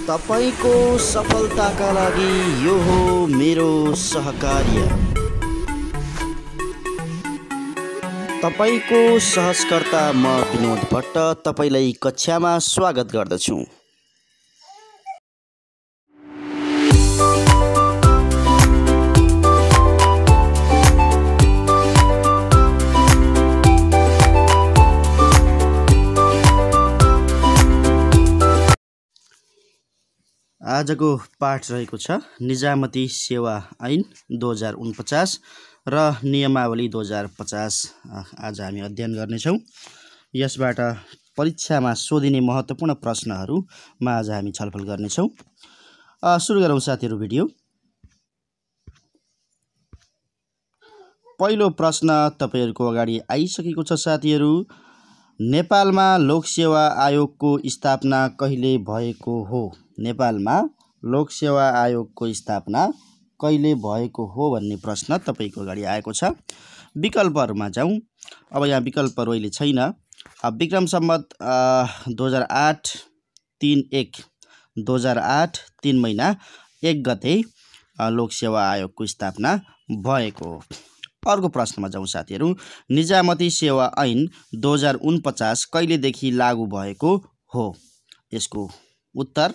तपाईको सफलताका लागि यो हो मेरो सहकार्य। तपाईको सहजकर्ता म विनोद भट्ट तपाईलाई कक्षामा स्वागत गर्दछु। आजको पाठ रहेको छ निजामती सेवा ऐन 2049 र नियमावली 2050। आज हामी अध्ययन गर्नेछौँ। यसबाट परीक्षामा सोधिने महत्त्वपूर्ण प्रश्नहरूमा आज हामी छलफल गर्नेछौँ। सुरु गरौँ साथीहरू भिडियो। पहिलो प्रश्न तपाईहरूको अगाडि आइसकेको छ साथीहरू। नेपालमा लोकसेवा आयोगको स्थापना कहिले भएको हो? नेपालमा लोकसेवा आयोगको स्थापना कहिले भएको हो भन्ने प्रश्न तपाईको अगाडि आएको छ। विकल्पहरूमा जाउँ। अब यहाँ विकल्पहरू अहिले छैन। विक्रम सम्वत 2008 3 महिना 1 गते लोकसेवा आयोगको स्थापना भएको हो। अर्को प्रश्नमा जाउँ साथीहरू। निजामती सेवा ऐन 2049 कहिलेदेखि लागू भएको हो? यसको उत्तर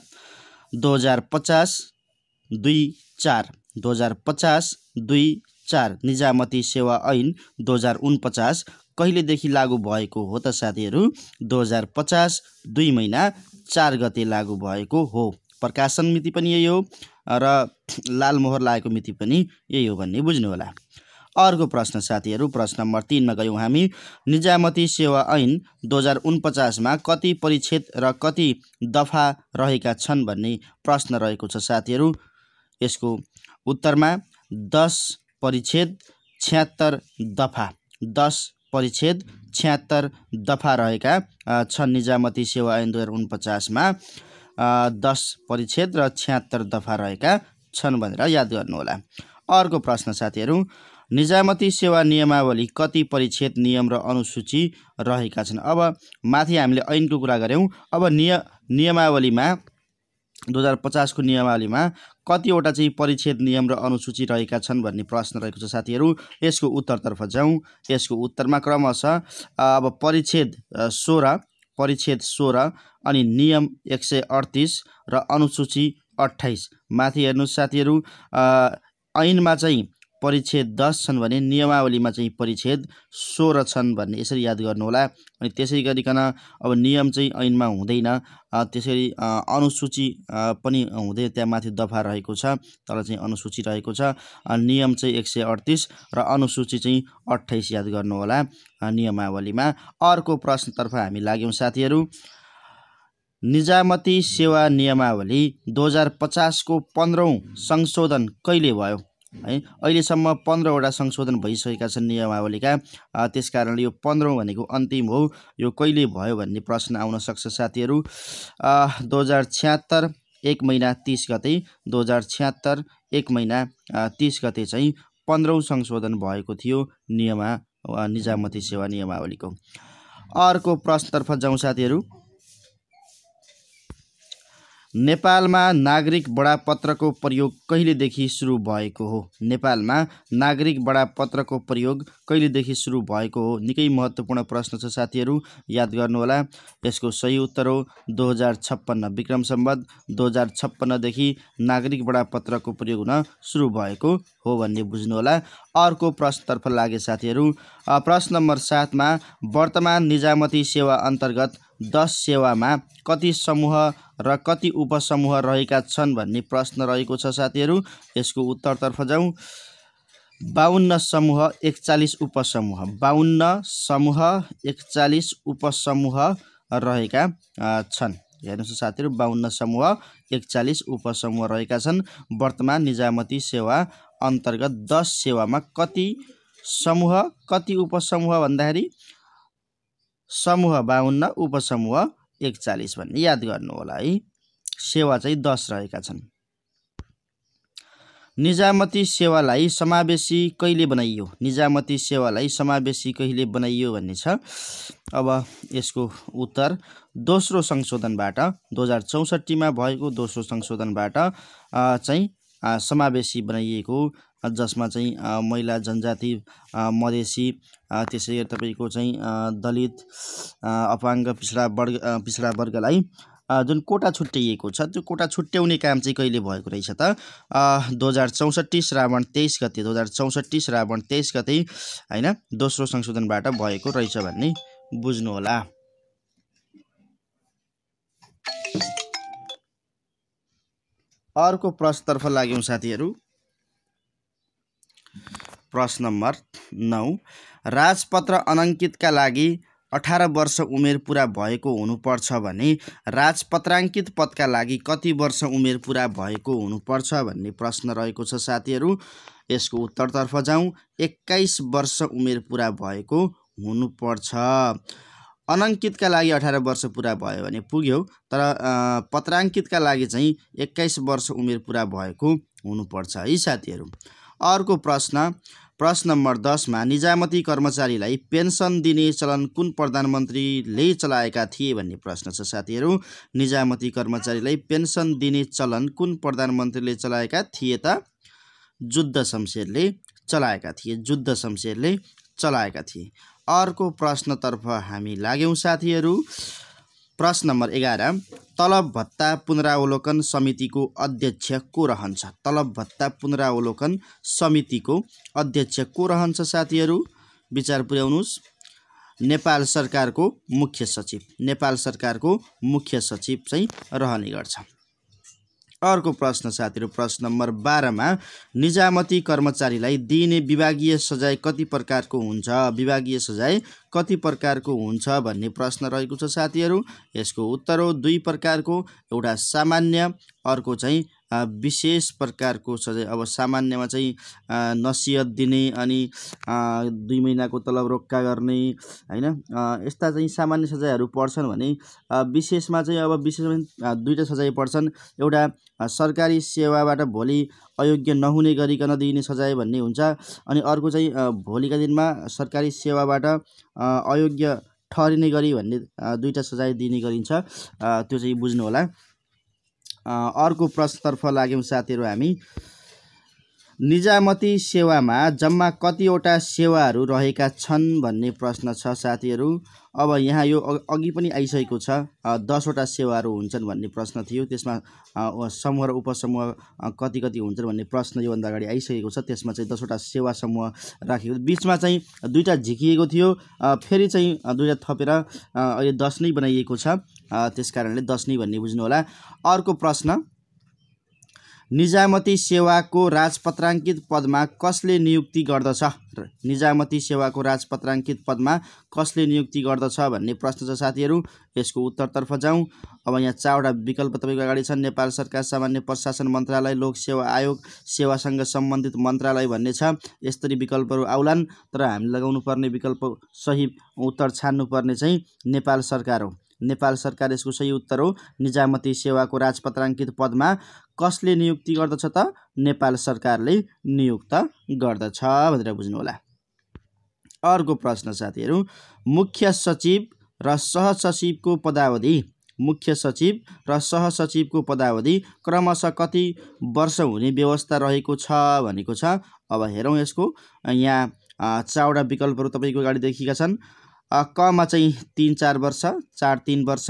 2050-24 2050-24 निजामती सेवा ऐन 2049 कहिलेदेखि लागू भएको हो त साथीहरू? 2050 2 महिना 4 गते लागू भएको हो। प्रकाशन मिति पनि यही हो र लाल मोहर लागेको मिति पनि यही हो भन्ने बुझ्नु होला। अर्को प्रश्न साथीहरू, प्रश्न नम्बर 3 मा गयौँ हामी। निजामती सेवा ऐन 2049 मा कति परिच्छेद र कति दफा रहेका छन् भन्ने प्रश्न रहेको छ साथीहरू। यसको उत्तरमा 10 परिच्छेद 76 दफा 10 परिच्छेद 76 दफा रहेका छन्। निजामती सेवा ऐन 2049 मा 10 परिच्छेद र 76 दफा रहेका छन् भनेर याद गर्नुहोला। अर्को प्रश्न साथीहरू। निजामती सेवा नियमावली कति परिच्छेद नियम र अनुसूची रहेका छन्? अब माथि हामीले ऐनको कुरा गऱ्यौँ। अब नियमावलीमा 2050 को नियमावलीमा कतिवटा चाहिँ परिच्छेद नियम र अनुसूची रहेका छन् भन्ने प्रश्न रहेको छ साथीहरू। यसको उत्तरतर्फ जाउँ। यसको उत्तरमा क्रमशः अब परिच्छेद 16 अनि नियम 138 र अनुसूची 28। माथि हेर्नुहोस् साथीहरू। ऐनमा चाहिँ परिच्छेद 10 छन् भने नियमावलीमा चाहिँ परिच्छेद 16 छन् भन्ने यसरी याद गर्नुहोला। अनि त्यसै गरिकन अब नियम चाहिँ ऐनमा हुँदैन, त्यसरी अनुसूची पनि हुँदैन। त्यहाँ माथि दफा रहेको छ, तल चाहिँ अनुसूची रहेको छ। नियम चाहिँ 138 र अनुसूची चाहिँ 28 याद गर्नुहोला नियमावलीमा। अर्को प्रश्नतर्फ हामी लाग्यौँ साथीहरू। निजामती सेवा नियमावली 2050 को 15औं संशोधन कहिले भयो? है, अहिलेसम्म 15वटा संशोधन भइसकेका छन् नियमावलीका। त्यसकारणले यो 15औं भनेको अन्तिम हो। यो कहिले भयो भन्ने प्रश्न आउन सक्छ साथीहरू। 2076 1 महिना 30 गते 2076 1 महिना 30 गते चाहिँ 15औं संशोधन भएको थियो निजामती सेवा नियमावलीको। अर्को प्रश्नतर्फ जाउँ साथीहरू। नेपालमा नागरिक बडापत्रको प्रयोग कहिलेदेखि सुरु भएको हो? नेपालमा नागरिक बडापत्रको प्रयोग कहिलेदेखि सुरु भएको हो? निकै महत्त्वपूर्ण प्रश्न छ साथीहरू, याद गर्नुहोला। यसको सही उत्तर हो 2056। विक्रम सम्वत 2056 देखि नागरिक बडापत्रको प्रयोग हुन सुरु भएको हो भन्ने बुझ्नुहोला। अर्को प्रश्नतर्फ लागे साथीहरू। प्रश्न नम्बर 7 मा वर्तमान निजामती सेवा अन्तर्गत 10 सेवामा कति समूह र कति उपसमूह रहेका छन् भन्ने प्रश्न रहेको छ साथीहरू। यसको उत्तरतर्फ जाउँ। 52 समूह 41 उपसमूह 52 समूह 41 उपसमूह रहेका छन्। हेर्नुहोस् साथीहरू, 52 समूह 41 उपसमूह रहेका छन्। वर्तमान निजामती सेवा अन्तर्गत 10 सेवामा कति समूह कति उपसमूह भन्दाखेरि समूह 52 उपसमूह 41 भन्ने याद गर्नु होला है। सेवा चाहिँ 10 रहेका छन्। निजामती सेवालाई समावेशी कहिले बनाइयो? निजामती सेवालाई समावेशी कहिले बनाइयो भन्ने छ। अब यसको उत्तर दोस्रो संशोधनबाट 2064 मा भएको दोस्रो संशोधनबाट चाहिँ समावेशी बनाइएको, जसमा चाहिँ महिला, जनजाति, मधेसी, त्यसै गरी तपाईँको चाहिँ दलित, अपाङ्ग, पिछडा वर्गलाई जुन कोटा छुट्याइएको छ त्यो कोटा छुट्याउने काम चाहिँ कहिले भएको रहेछ त 2064 श्रावण 23 गते 2064 श्रावण 23 गते हैन दोस्रो संशोधनबाट भएको रहेछ भन्ने बुझ्नु होला। अर्को प्रश्नतर्फ लाग्यौं साथीहरु। प्रश्न नम्बर 9, राजपत्र अनङ्कितका लागि 18 वर्ष उमेर पूरा भएको हुनुपर्छ भने राजपत्राङ्कित पदका लागि कति वर्ष उमेर पूरा भएको हुनुपर्छ भन्ने प्रश्न रहेको छ साथीहरु। यसको उत्तरतर्फ जाउँ। 21 वर्ष उमेर पूरा भएको हुनुपर्छ। अनङ्कितका लागि 18 वर्ष पूरा भयो भने पुग्यो, तर पत्राङ्कितका लागि चाहिँ 21 वर्ष उमेर पूरा भएको हुनुपर्छ है साथीहरु। अर्को प्रश्न नम्बर 10 मा निजामती कर्मचारीलाई पेन्सन दिने चलन कुन प्रधानमन्त्रीले चलाएका थिए भन्ने प्रश्न छ साथीहरु। निजामती कर्मचारीलाई पेन्सन दिने चलन कुन प्रधानमन्त्रीले चलाएका थिए त? जुद्ध शमशेरले चलाएका थिए। जुद्ध शमशेरले चलाएका थिए। अर्को प्रश्नतर्फ हामी लाग्यौं साथीहरु। प्रश्न नम्बर 11, तलब भत्ता पुनरावलोकन समितिको अध्यक्ष को रहन्छ? तलब भत्ता पुनरावलोकन समितिको अध्यक्ष को रहन्छ साथीहरु? विचार पुर्याउनुस्। नेपाल सरकारको मुख्य सचिव। नेपाल सरकारको मुख्य सचिव चाहिँ रहने गर्छ। अर्को प्रश्न साथीहरु, प्रश्न नम्बर 12 मा निजामती कर्मचारीलाई दिइने विभागीय सजाय कति प्रकारको हुन्छ? विभागीय सजाय कति प्रकारको हुन्छ भन्ने प्रश्न रहेको छ साथीहरु। यसको उत्तर हो 2 प्रकारको, एउटा सामान्य, अर्को चाहिँ विशेष प्रकारको सजाय। अब सामान्यमा चाहिँ नसिहत दिने अनि 2 महिनाको तलब रोक्का गर्ने हैन, यस्ता चाहिँ सामान्य सजायहरू पर्छन् भने विशेषमा चाहिँ अब विशेषमा 2टा सजाय पर्छन्। एउटा सरकारी सेवाबाट भोलि अयोग्य नहुने गरिकन दिइने सजाय भन्ने हुन्छ, अनि अर्को चाहिँ भोलिका दिनमा सरकारी सेवाबाट अयोग्य ठहरिने गरी भन्ने 2टा सजाय दिने गरिन्छ। त्यो चाहिँ बुझ्नु होला। अर्को प्रश्नतर्फ लाग्यौं साथीहरु हामी। निजामती सेवामा जम्मा कतिवटा सेवाहरू रहेका छन् भन्ने प्रश्न छ साथीहरु। अब यहाँ यो अघि पनि आइसकेको छ, 10 वटा सेवाहरू हुन्छन् भन्ने प्रश्न थियो। त्यसमा समूह र उपसमूह कति कति हुन्छन् भन्ने प्रश्न योभन्दा अगाडि आइसकेको छ। त्यसमा चाहिँ 10 वटा सेवा समूह राखिएको, बीचमा चाहिँ 2टा झिकिएको थियो, फेरि चाहिँ 2टा थपेर अहिले 10 नै बनाइएको छ। त्यसकारणले 10 नै भन्ने बुझ्नु होला। अर्को प्रश्न, निजामती सेवाको राजपत्राङ्कित पदमा कसले नियुक्ति गर्दछ? निजामती सेवाको राजपत्राङ्कित पदमा कसले नियुक्ति गर्दछ भन्ने प्रश्न छ साथीहरु। यसको उत्तरतर्फ जाउँ। अब यहाँ 4 वटा विकल्प तपाईको अगाडि छन्। नेपाल सरकार सामान्य प्रशासन मन्त्रालय, लोक सेवा आयोग, सेवासँग सम्बन्धित मन्त्रालय भन्ने छ। यसरी विकल्पहरू आउलान्, तर हामीले लगाउनु पर्ने विकल्प सही उत्तर छान्नु पर्ने चाहिँ नेपाल सरकार हो। नेपाल सरकार यसको सही उत्तर हो। निजामती सेवाको राजपत्राङ्कित पदमा कसले नियुक्ति गर्दछ त? नेपाल सरकारले नियुक्त गर्दछ भनेर बुझ्नु होला। अर्को प्रश्न साथीहरु, मुख्य सचिव र सहसचिवको पदावधि, मुख्य सचिव र सहसचिवको पदावधि क्रमशः कति वर्ष हुने व्यवस्था रहेको छ भनेको छ। अब हेरौं यसको। यहाँ 4 वटा विकल्पहरू तपाईको अगाडि देखिएका छन्। कमा चाहिँ 3-4 वर्ष, 4-3 वर्ष,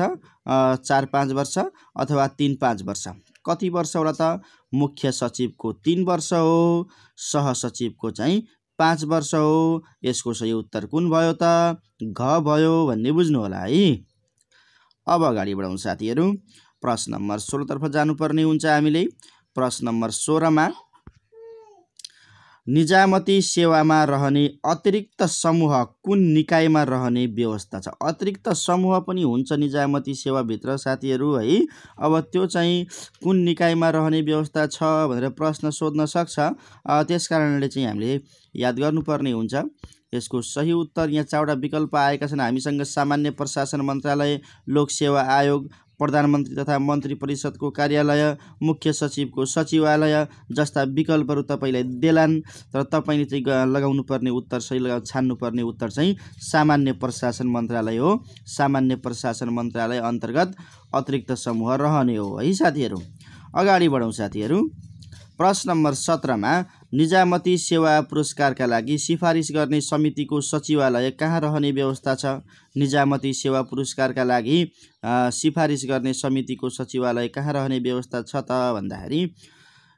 4-5 वर्ष अथवा 3-5 वर्ष। कति वर्ष होला त? मुख्य सचिवको 3 वर्ष हो, सहसचिवको चाहिँ 5 वर्ष हो। यसको सही उत्तर कुन भयो त? घ भयो भन्ने बुझ्नु होला है। अब अगाडि बढौं साथीहरु। प्रश्न नम्बर 16 तर्फ जानुपर्ने हुन्छ हामीले। प्रश्न नम्बर 16 मा निजामती सेवामा रहने अतिरिक्त समूह कुन निकायमा रहने व्यवस्था छ? अतिरिक्त समूह पनि हुन्छ निजामती सेवाभित्र साथीहरु है। अब त्यो चाहिँ कुन निकायमा रहने व्यवस्था छ भनेर प्रश्न सोध्न सक्छ। त्यसकारणले चाहिँ हामीले याद गर्नुपर्ने हुन्छ। यसको सही उत्तर यहाँ 4 वटा विकल्प आएका छन् हामीसँग। सामान्य प्रशासन मन्त्रालय, लोक सेवा आयोग, प्रधानमन्त्री तथा मन्त्री परिषदको कार्यालय, मुख्य सचिवको सचिवालय जस्ता विकल्पहरू तपाईँलाई देलान्। तर तपाईँले चाहिँ लगाउनु पर्ने उत्तर, सही छान्नुपर्ने उत्तर चाहिँ सामान्य प्रशासन मन्त्रालय हो। सामान्य प्रशासन मन्त्रालय अन्तर्गत अतिरिक्त समूह रहने हो है साथीहरू। अगाडि बढौँ साथीहरू। प्रश्न नम्बर 17 मा निजामती सेवा पुरस्कारका लागि सिफारिस गर्ने समितिको सचिवालय कहाँ रहने व्यवस्था छ? निजामती सेवा पुरस्कारका लागि सिफारिस गर्ने समितिको सचिवालय कहाँ रहने व्यवस्था छ त भन्दाखेरि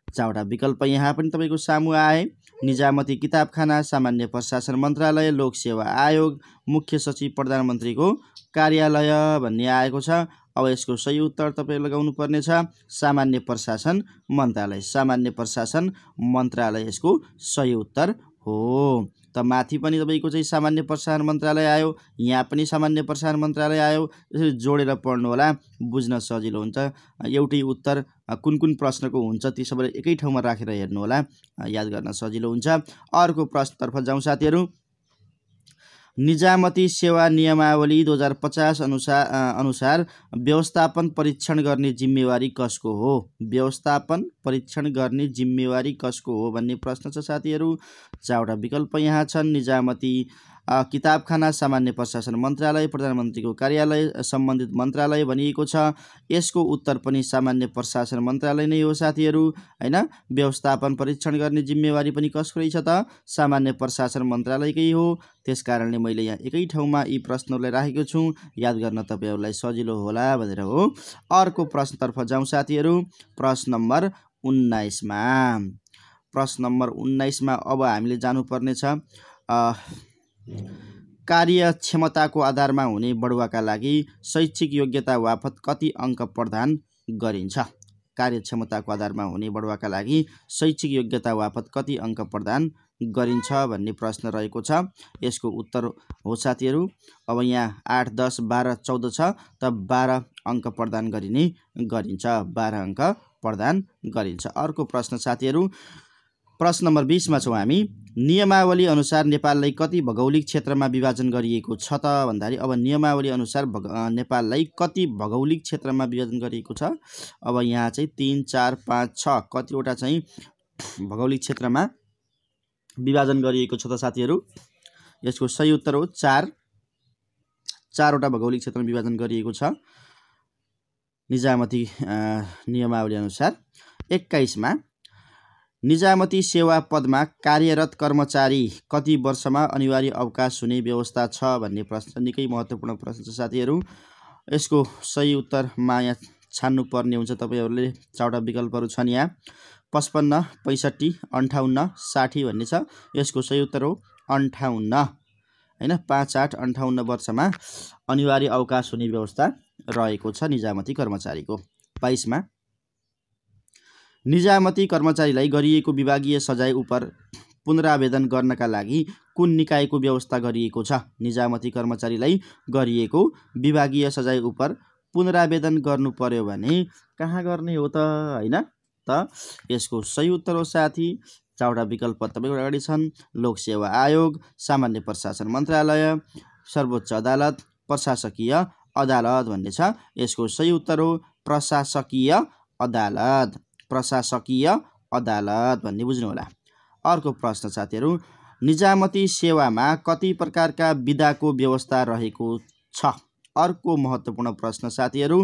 4वटा विकल्प यहाँ पनि तपाईँको सामु आए। निजामती किताबखाना, सामान्य प्रशासन मन्त्रालय, लोक सेवा आयोग, मुख्य सचिव प्रधानमन्त्रीको कार्यालय भन्ने आएको छ। अब यसको सही उत्तर तपाईँ लगाउनु पर्ने छ सामान्य प्रशासन मन्त्रालय। सामान्य प्रशासन मन्त्रालय यसको सही उत्तर हो। त माथि पनि तपाईँको चाहिँ सामान्य प्रशासन मन्त्रालय आयो, यहाँ पनि सामान्य प्रशासन मन्त्रालय आयो। यसरी जोडेर पढ्नु होला, बुझ्न सजिलो हुन्छ। एउटै उत्तर कुन कुन प्रश्नको हुन्छ ती सबैलाई एकै ठाउँमा राखेर हेर्नु होला, याद गर्न सजिलो हुन्छ। अर्को प्रश्नतर्फ जाउँ साथीहरू। निजामती सेवा नियमावली 2050 अनुसार व्यवस्थापन परीक्षण गर्ने जिम्मेवारी कसको हो? व्यवस्थापन परीक्षण गर्ने जिम्मेवारी कसको हो भन्ने प्रश्न छ साथीहरू। 4वटा विकल्प यहाँ छन्। निजामती किताबखाना, सामान्य प्रशासन मन्त्रालय, प्रधानमन्त्रीको कार्यालय, सम्बन्धित मन्त्रालय भनिएको छ। यसको उत्तर पनि सामान्य प्रशासन मन्त्रालय नै हो साथीहरू हैन। व्यवस्थापन परीक्षण गर्ने जिम्मेवारी पनि कसको रहेछ त? सामान्य प्रशासन मन्त्रालयकै हो। त्यसकारणले मैले यहाँ एकै ठाउँमा यी प्रश्नहरूलाई राखेको छु, याद गर्न तपाईँहरूलाई सजिलो होला भनेर हो। अर्को प्रश्नतर्फ जाउँ साथीहरू। प्रश्न नम्बर 19 मा। प्रश्न नम्बर 19 मा अब हामीले जानुपर्ने छ कार्यक्षमताको आधारमा हुने बढुवाका लागि शैक्षिक योग्यता बापत कति अङ्क प्रदान गरिन्छ? कार्यक्षमताको आधारमा हुने बढुवाका लागि शैक्षिक योग्यता बापत कति अङ्क प्रदान गरिन्छ भन्ने प्रश्न रहेको छ। यसको उत्तर हो साथीहरू। अब यहाँ 8, 10, 12, 14 छ त 12 अङ्क प्रदान गरिन्छ। 12 अङ्क प्रदान गरिन्छ। अर्को प्रश्न साथीहरू। प्रश्न नम्बर 20 मा छौँ हामी। नियमावली अनुसार नेपाललाई कति भौगोलिक क्षेत्रमा विभाजन गरिएको छ त भन्दाखेरि अब नियमावली अनुसार नेपाललाई कति भौगोलिक क्षेत्रमा विभाजन गरिएको छ? अब यहाँ चाहिँ 3, 4, 5, 6 कतिवटा चाहिँ भौगोलिक क्षेत्रमा विभाजन गरिएको छ त साथीहरू? यसको सही उत्तर हो 4। 4वटा भौगोलिक क्षेत्रमा विभाजन गरिएको छ निजामती नियमावली अनुसार। 21 मा निजामती सेवा पदमा कार्यरत कर्मचारी कति वर्षमा अनिवार्य अवकाश हुने व्यवस्था छ भन्ने प्रश्न निकै महत्त्वपूर्ण प्रश्न छ साथीहरू। यसको सही उत्तरमा यहाँ छान्नुपर्ने हुन्छ तपाईँहरूले। 4वटा विकल्पहरू छन् यहाँ 55, 65, 58, 60 भन्ने छ। यसको सही उत्तर हो 58 हैन। 5, 8, 58 वर्षमा अनिवार्य अवकाश हुने व्यवस्था रहेको छ निजामती कर्मचारीको। 22 मा निजामती कर्मचारीलाई गरिएको विभागीय सजाय उप पुनरावेदन गर्नका लागि कुन निकायको व्यवस्था गरिएको छ? निजामती कर्मचारीलाई गरिएको विभागीय सजाय उप पुनरावेदन गर्नु पर्यो भने कहाँ गर्ने हो त हैन त? यसको सही उत्तर हो साथी 4वटा विकल्प तपाईँको अगाडि छन्। लोक सेवा आयोग, सामान्य प्रशासन मन्त्रालय, सर्वोच्च अदालत, प्रशासकीय अदालत भन्ने छ। यसको सही उत्तर हो प्रशासकीय अदालत। प्रशासकीय अदालत भन्ने बुझ्नु होला। अर्को प्रश्न साथीहरू। निजामती सेवामा कति प्रकारका विधाको व्यवस्था रहेको छ? अर्को महत्त्वपूर्ण प्रश्न साथीहरू।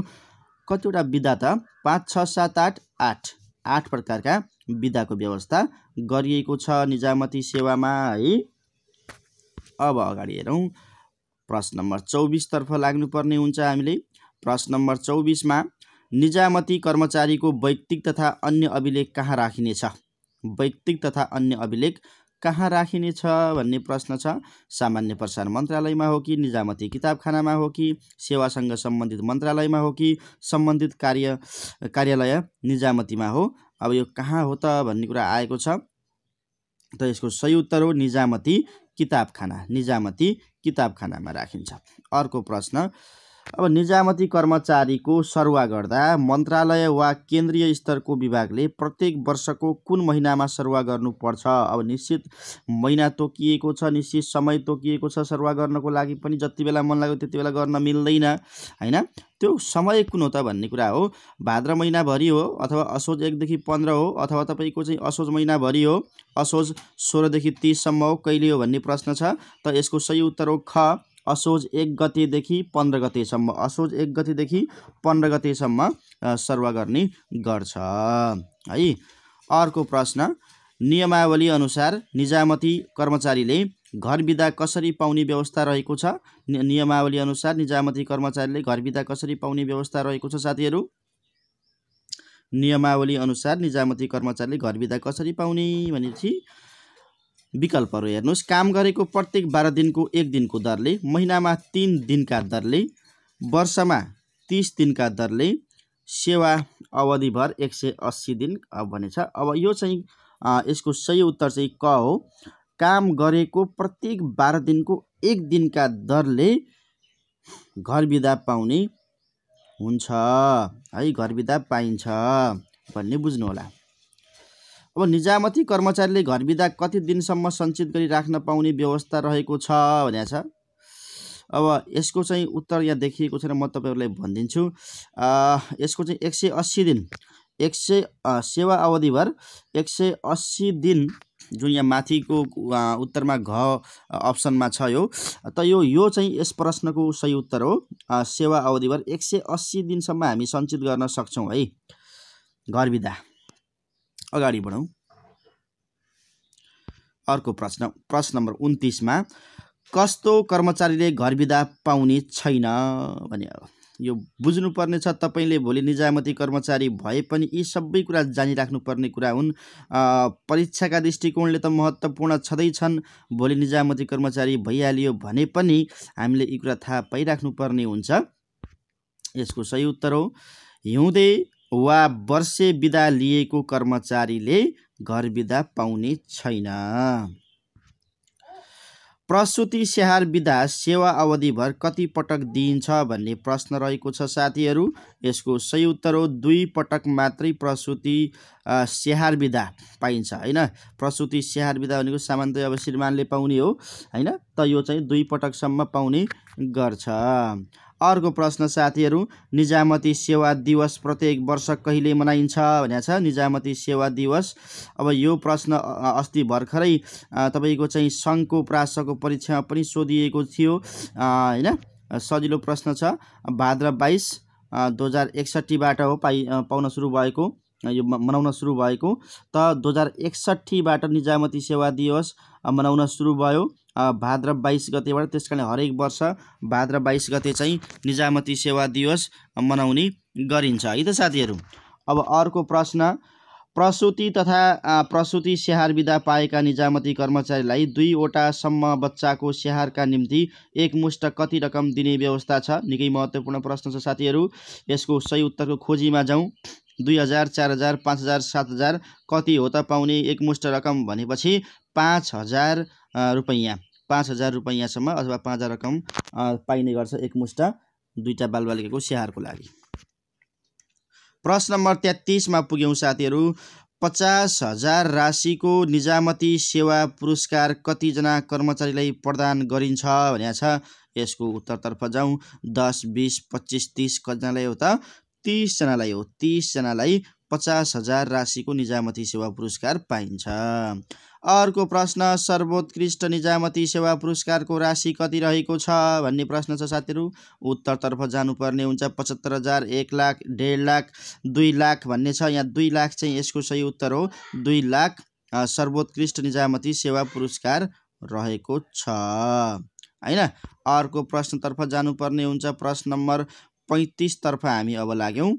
कतिवटा विधा त? 5, 6, 7, 8, 8 8 प्रकारका विधाको व्यवस्था गरिएको छ निजामती सेवामा है। अब अगाडि हेरौँ। प्रश्न नम्बर 24 तर्फ लाग्नुपर्ने हुन्छ हामीले। प्रश्न नम्बर 24 मा निजामती कर्मचारीको वैयक्तिक तथा अन्य अभिलेख कहाँ राखिनेछ? वैयक्तिक तथा अन्य अभिलेख कहाँ राखिनेछ भन्ने प्रश्न छ। सामान्य प्रशासन मन्त्रालयमा हो कि निजामती किताबखानामा हो कि सेवासँग सम्बन्धित मन्त्रालयमा हो कि सम्बन्धित कार्यालय निजामतीमा हो? अब यो कहाँ हो त भन्ने कुरा आएको छ त यसको सही उत्तर हो निजामती किताबखाना। निजामती किताबखानामा राखिन्छ। अर्को प्रश्न अब निजामती कर्मचारीको सरुवा गर्दा मन्त्रालय वा केन्द्रीय स्तरको विभागले प्रत्येक वर्षको कुन महिनामा सरुवा गर्नुपर्छ? अब निश्चित महिना तोकिएको छ, निश्चित समय तोकिएको छ सरुवा गर्नको लागि पनि। जति बेला मन लाग्यो त्यति बेला गर्न मिल्दैन हैन। त्यो समय कुन हो त भन्ने कुरा हो। भाद्र महिनाभरि हो अथवा असोज 1 देखि 15 हो अथवा तपाईको चाहिँ असोज महिनाभरि हो, असोज 16 देखि 30 सम्म हो, कहिले हो भन्ने प्रश्न छ। त यसको सही उत्तर हो ख, असोज 1 गतेदेखि 15 गतेसम्म। असोज 1 गतेदेखि 15 गतेसम्म सरुवा गर्ने गर्छ है। अर्को प्रश्न, नियमावली अनुसार निजामती कर्मचारीले घर बिदा कसरी पाउने व्यवस्था रहेको छ? नियमावली अनुसार निजामती कर्मचारीले घर बिदा कसरी पाउने व्यवस्था रहेको छ साथीहरू? नियमावली अनुसार निजामती कर्मचारीले घर बिदा कसरी पाउने भनेपछि विकल्पहरू हेर्नुस्। काम गरेको प्रत्येक 12 दिनको 1 दिनको दरले, महिनामा 3 दिनका दरले, वर्षमा 30 दिनका दरले, सेवा अवधिभर 180 दिन भनेछ। अब यो चाहिँ यसको सही उत्तर चाहिँ क हो। काम गरेको प्रत्येक 12 दिनको 1 दिनका दरले घर बिदा पाउने हुन्छ है, घर बिदा पाइन्छ भन्ने बुझ्नु होला। अब निजामती कर्मचारीले घर बिदा कति दिनसम्म सञ्चित गरी राख्न पाउने व्यवस्था रहेको छ भनेको छ। अब यसको चाहिँ उत्तर यहाँ देखिएको छैन, म तपाईहरुलाई भनिदिन्छु। यसको चाहिँ 180 दिन, सेवा अवधिभर 180 दिन जुन यहाँ माथिको उत्तरमा घ अप्सनमा छ यो। त यो चाहिँ यस प्रश्नको सही उत्तर हो। सेवा अवधिभर 180 दिनसम्म हामी सञ्चित गर्न सक्छौं है घर बिदा। अगाडि बढौं। अर्को प्रश्न, प्रश्न नम्बर 29 मा कस्तो कर्मचारीले घर बिदा पाउने छैन भने यो बुझ्नुपर्ने छ। तपाईले भोलि निजामती कर्मचारी भए पनि यी सबै कुरा जानिराख्नु पर्ने कुरा हुन्। परीक्षाका दृष्टिकोणले त महत्त्वपूर्ण छँदैछन्। भोलि निजामती कर्मचारी भइहालियो भने पनि हामीले यी कुरा थाहा पाइराख्नु पर्ने हुन्छ। यसको सही उत्तर हो हिउँदे वा वर्षे बिदा लिएको कर्मचारीले घर बिदा पाउने छैन। प्रसुति स्याहार बिदा सेवा अवधिभर कति पटक दिइन्छ भन्ने प्रश्न रहेको छ साथीहरू। यसको सही उत्तर हो 2 पटक मात्रै प्रसुति स्याहार बिदा पाइन्छ हैन। प्रसुति स्याहार बिदा भनेको सामान्यतया अब श्रीमानले पाउने हो हैन। त यो चाहिँ 2 पटकसम्म पाउने गर्छ। अर्को प्रश्न साथीहरू, निजामती सेवा दिवस प्रत्येक वर्ष कहिले मनाइन्छ भनेको छ। निजामती सेवा दिवस, अब यो प्रश्न अस्ति भर्खरै तपाईको चाहिँ संघको प्रासको परीक्षामा पनि सोधिएको थियो हैन। सजिलो प्रश्न छ। भाद्र 22 2061 बाट हो पाउन सुरु भएको, यो मनाउन सुरु भएको। त 2061 बाट निजामती सेवा दिवस मनाउन सुरु भयो भाद्र 22 गतेबाट। त्यसकारण हरेक वर्ष भाद्र 22 गते चाहिँ निजामती सेवा दिवस मनाउने गरिन्छ है त साथीहरू। अब अर्को प्रश्न, प्रसुति तथा प्रसुति स्याहार बिदा पाएका निजामती कर्मचारीलाई 2 वटा सम्म बच्चाको स्याहारका निम्ति एकमुष्ट कति रकम दिने व्यवस्था छ? निकै महत्त्वपूर्ण प्रश्न छ साथीहरू। यसको सही उत्तरको खोजीमा जाउँ। 2000, 4000, 5000, 7000 कति हो त पाउने एकमुष्ट रकम भनेपछि 5000 रुपैयाँ, 5000 रुपैयाँसम्म अथवा 5000 रकम पाइने गर्छ एकमुष्ट 2टा बालबालिकाको स्याहारको लागि। प्रश्न नम्बर 33 मा पुग्यौं साथीहरू। 50,000 राशिको निजामती सेवा पुरस्कार कतिजना कर्मचारीलाई प्रदान गरिन्छ भनेको छ। यसको उत्तरतर्फ जाउँ। 10, 20, 25, 30 कतिजनालाई हो त? 30 जनालाई हो। 30 जनालाई 50,000 राशिको निजामती सेवा पुरस्कार पाइन्छ। अर्को प्रश्न, सर्वोत्कृष्ट निजामती सेवा पुरस्कारको राशि कति रहेको छ भन्ने प्रश्न छ साथीहरू। उत्तरतर्फ जानुपर्ने हुन्छ। 75,000, 1 लाख, 1.5 लाख, 2 लाख भन्ने छ। यहाँ 2 लाख चाहिँ यसको सही उत्तर हो। 2 लाख सर्वोत्कृष्ट निजामती सेवा पुरस्कार रहेको छ हैन। अर्को प्रश्नतर्फ जानुपर्ने हुन्छ। प्रश्न नम्बर 35 तर्फ हामी अब लाग्यौं।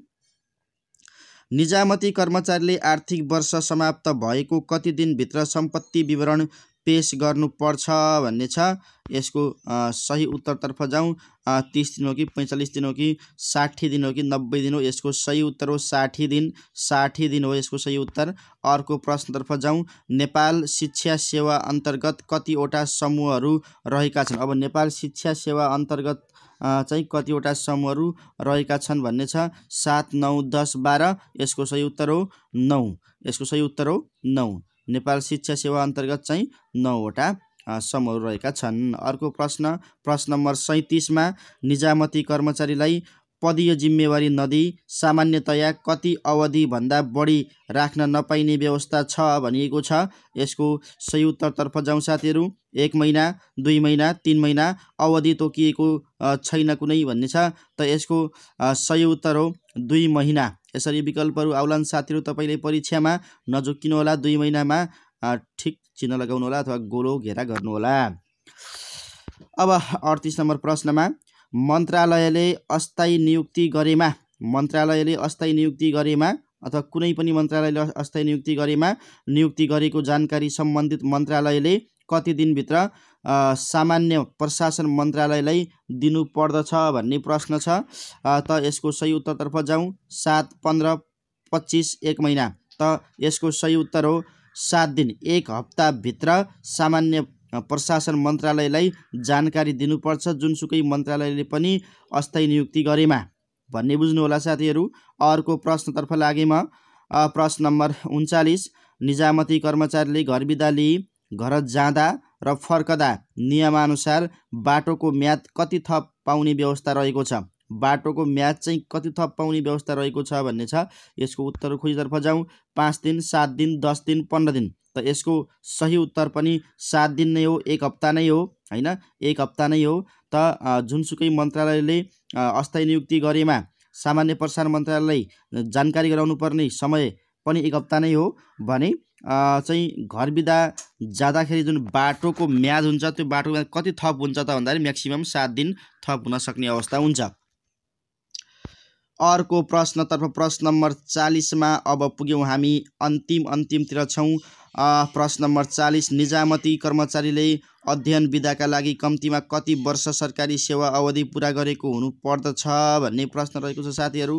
निजामती कर्मचारीले आर्थिक वर्ष समाप्त भएको कति दिनभित्र सम्पत्ति विवरण पेश गर्नुपर्छ भन्ने छ। यसको सही उत्तरतर्फ जाउँ। 30 दिन हो कि 45 दिन हो कि 60 दिन हो कि 90 दिन हो? यसको सही उत्तर हो 60 दिन। 60 दिन हो यसको सही उत्तर। अर्को प्रश्नतर्फ जाउँ। नेपाल शिक्षा सेवा अन्तर्गत कतिवटा समूहहरू रहेका छन्? अब नेपाल शिक्षा सेवा अन्तर्गत चाहिँ कतिवटा समूहहरू रहेका छन् भन्ने छ 7, 9, 10, 12। यसको सही उत्तर हो 9। यसको सही उत्तर हो 9। नेपाल शिक्षा सेवा अन्तर्गत चाहिँ 9वटा समूहहरू रहेका छन्। अर्को प्रश्न नम्बर 37 मा निजामती कर्मचारीलाई पदीय जिम्मेवारी नदिई सामान्यतया कति अवधिभन्दा बढी राख्न नपाइने व्यवस्था छ भनिएको छ। यसको सही उत्तरतर्फ जाउँ साथीहरू। 1 महिना, 2 महिना, 3 महिना, अवधि तोकिएको छैन कुनै भन्ने छ। त यसको सही उत्तर हो 2 महिना। यसरी विकल्पहरू आउलान् साथीहरू। तपाईँले परीक्षामा नझुक्किनु होला। 2 महिनामा ठिक चिन्ह लगाउनु होला अथवा गोलो घेरा गर्नुहोला। अब 38 नम्बर प्रश्नमा मन्त्रालयले अस्थायी नियुक्ति गरेमा अथवा कुनै पनि मन्त्रालयले अस्थायी नियुक्ति गरेमा नियुक्ति गरेको जानकारी सम्बन्धित मन्त्रालयले कति दिनभित्र सामान्य प्रशासन मन्त्रालयलाई दिनुपर्दछ भन्ने प्रश्न छ। त यसको सही उत्तरतर्फ जाउँ। 7, 15, 25, 1 महिना। त यसको सही उत्तर हो 7 दिन। 1 हप्ताभित्र सामान्य प्रशासन मन्त्रालयलाई जानकारी दिनुपर्छ, जुनसुकै मन्त्रालयले पनि अस्थायी नियुक्ति गरेमा भन्ने बुझ्नु होला साथीहरू। अर्को प्रश्नतर्फ लागे म। प्रश्न नम्बर 39 निजामती कर्मचारीले घर बिदा लिई घर जाँदा र फर्कदा नियमानुसार बाटोको म्याद कति थप पाउने व्यवस्था रहेको छ। बाटोको म्याद चाहिँ कति थप पाउने व्यवस्था रहेको छ भन्ने छ। यसको उत्तर खोजीतर्फ जाउँ। 5 दिन, 7 दिन, 10 दिन, 15 दिन। त यसको सही उत्तर पनि 7 दिन नै हो। 1 हप्ता नै हो हैन, 1 हप्ता नै हो। त जुनसुकै मन्त्रालयले अस्थायी नियुक्ति गरेमा सामान्य प्रशासन मन्त्रालयलाई जानकारी गराउनु पर्ने समय पनि 1 हप्ता नै हो भने चाहिँ घर बिदा जाँदाखेरि जुन बाटोको म्याद हुन्छ त्यो बाटोको म्याद कति थप हुन्छ त भन्दाखेरि म्याक्सिमम 7 दिन थप हुन सक्ने अवस्था हुन्छ। अर्को प्रश्नतर्फ प्रश्न नम्बर 40 मा अब पुग्यौँ हामी अन्तिमतिर छौँ। प्रश्न नम्बर 40 निजामती कर्मचारीले अध्ययन विधाका लागि कम्तीमा कति वर्ष सरकारी सेवा अवधि पुरा गरेको हुनु पर्दछ भन्ने प्रश्न रहेको छ साथीहरू।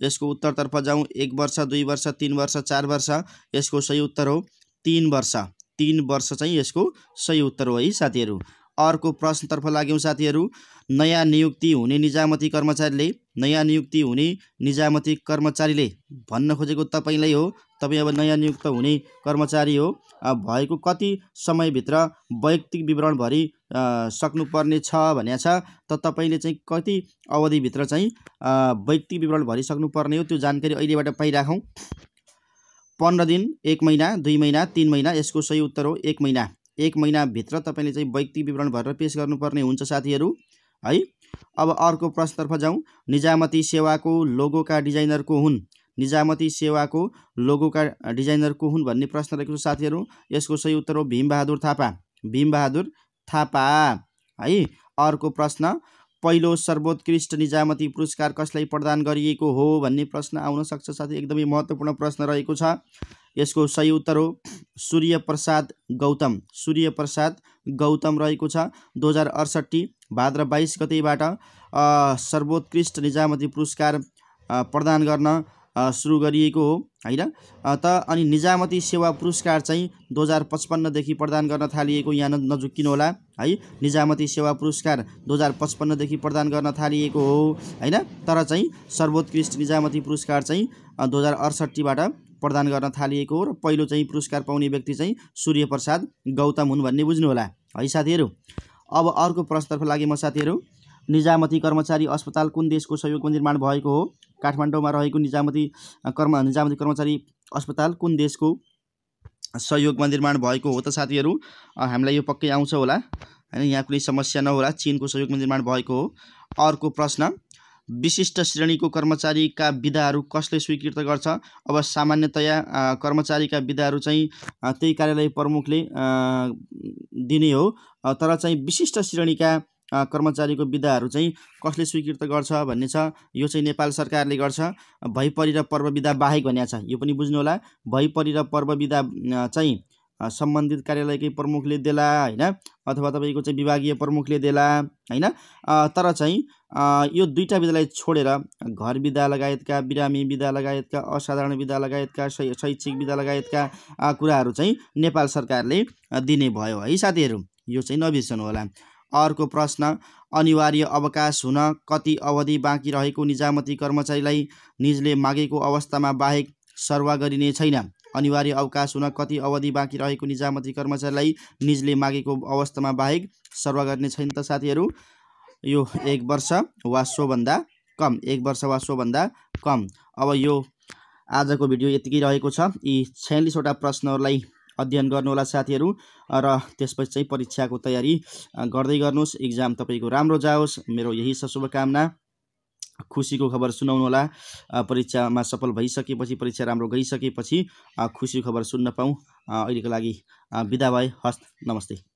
यसको उत्तरतर्फ जाउँ। 1 वर्ष, 2 वर्ष, 3 वर्ष, 4 वर्ष। यसको सही उत्तर हो 3 वर्ष। 3 वर्ष चाहिँ यसको सही उत्तर हो है साथीहरू। अर्को प्रश्नतर्फ लाग्यौँ साथीहरू। नयाँ नियुक्ति हुने निजामती कर्मचारीले भन्न खोजेको तपाईँलाई हो। तपाईँ अब नयाँ नियुक्त हुने कर्मचारी हो। भएको कति समयभित्र वैयक्तिक विवरण भरि सक्नुपर्ने छ भनेको छ। त तपाईँले चाहिँ कति अवधिभित्र चाहिँ वैयक्तिक विवरण भरि सक्नुपर्ने हो त्यो जानकारी अहिलेबाट पाइराखौँ। 15 दिन, 1 महिना, 2 महिना, 3 महिना। यसको सही उत्तर हो 1 महिना। 1 महिनाभित्र तपाईँले चाहिँ वैयक्तिक विवरण भरेर पेश गर्नुपर्ने हुन्छ साथीहरू है। अब अर्को प्रश्नतर्फ जाउँ। निजामती सेवाको लोगोका डिजाइनर को हुन् भन्ने प्रश्न रहेको छ साथीहरू। यसको सही उत्तर हो भीमबहादुर थापा है। अर्को प्रश्न पहिलो सर्वोत्कृष्ट निजामती पुरस्कार कसलाई प्रदान गरिएको हो भन्ने प्रश्न आउन सक्छ साथी। एकदमै महत्त्वपूर्ण प्रश्न रहेको छ। यसको सही उत्तर हो सूर्य प्रसाद गौतम रहेको छ। 2068 भाद्र 22 गतेबाट सर्वोत्कृष्ट निजामती पुरस्कार प्रदान गर्न सुरु गरिएको हो हैन। त अनि निजामती सेवा पुरस्कार चाहिँ 2055 देखि प्रदान गर्न थालिएको, यहाँ नझुक्किनु होला है। निजामती सेवा पुरस्कार 2055 देखि प्रदान गर्न थालिएको हो हैन। तर चाहिँ सर्वोत्कृष्ट निजामती पुरस्कार चाहिँ 2068 बाट प्रदान गर्न थालिएको हो र पहिलो चाहिँ पुरस्कार पाउने व्यक्ति चाहिँ सूर्य प्रसाद गौतम हुन् भन्ने बुझ्नु होला है साथीहरू। अब अर्को प्रश्नतर्फ लागे म साथीहरू। निजामती कर्मचारी अस्पताल कुन देशको सहयोगमा निर्माण भएको हो? काठमाडौँमा रहेको निजामती कर्मचारी अस्पताल कुन देशको सहयोगमा निर्माण भएको हो त साथीहरू? हामीलाई यो पक्कै आउँछ होला हैन, यहाँ कुनै समस्या नहोला। चीनको सहयोगमा निर्माण भएको हो। अर्को प्रश्न विशिष्ट श्रेणीको कर्मचारीका बिदाहरू कसले स्वीकृत गर्छ? अब सामान्यतया कर्मचारीका बिदाहरू चाहिँ त्यही कार्यालय प्रमुखले दिने हो। तर चाहिँ विशिष्ट श्रेणीका कर्मचारीको बिदाहरू चाहिँ कसले स्वीकृत गर्छ भन्ने छ। यो चाहिँ नेपाल सरकारले गर्छ। भैपरी र पर्व बिदा बाहेक भनेको छ। यो पनि बुझ्नु होला। भैपरी र पर्व बिदा चाहिँ सम्बन्धित कार्यालयकै प्रमुखले देला हैन, अथवा तपाईँको चाहिँ विभागीय प्रमुखले देला हैन। तर चाहिँ यो दुईटा बिदालाई छोडेर घर बिदा लगायतका, बिरामी बिदा लगायतका, असाधारण बिदा लगायतका, शैक्षिक बिदा लगायतका कुराहरू चाहिँ नेपाल सरकारले दिने भयो है साथीहरू। यो चाहिँ नबिर्सनु होला। अर्को प्रश्न अनिवार्य अवकाश हुन कति अवधि बाँकी रहेको निजामती कर्मचारीलाई निजले मागेको अवस्थामा बाहेक सरुवा गरिने छैन। अनिवार्य अवकाश हुन कति अवधि बाँकी रहेको निजामती कर्मचारीलाई निजले मागेको अवस्थामा बाहेक सरुवा गरिने छैन त साथीहरू। यो 1 वर्ष वा सोभन्दा कम, 1 वर्ष वा सोभन्दा कम। अब यो आजको भिडियो यतिकै रहेको छ। यी 46 वटा प्रश्नहरूलाई अध्ययन गर्नुहोला साथीहरू र त्यसपछि चाहिँ परीक्षाको तयारी गर्दै गर्नुहोस्। एक्जाम तपाईँको राम्रो जाओस्, मेरो यही छ शुभकामना। खुसीको खबर सुनाउनुहोला। परीक्षामा सफल भइसकेपछि, परीक्षा राम्रो गइसकेपछि खुसीको खबर सुन्न पाऊँ। अहिलेको लागि बिदा भए। हस्, नमस्ते।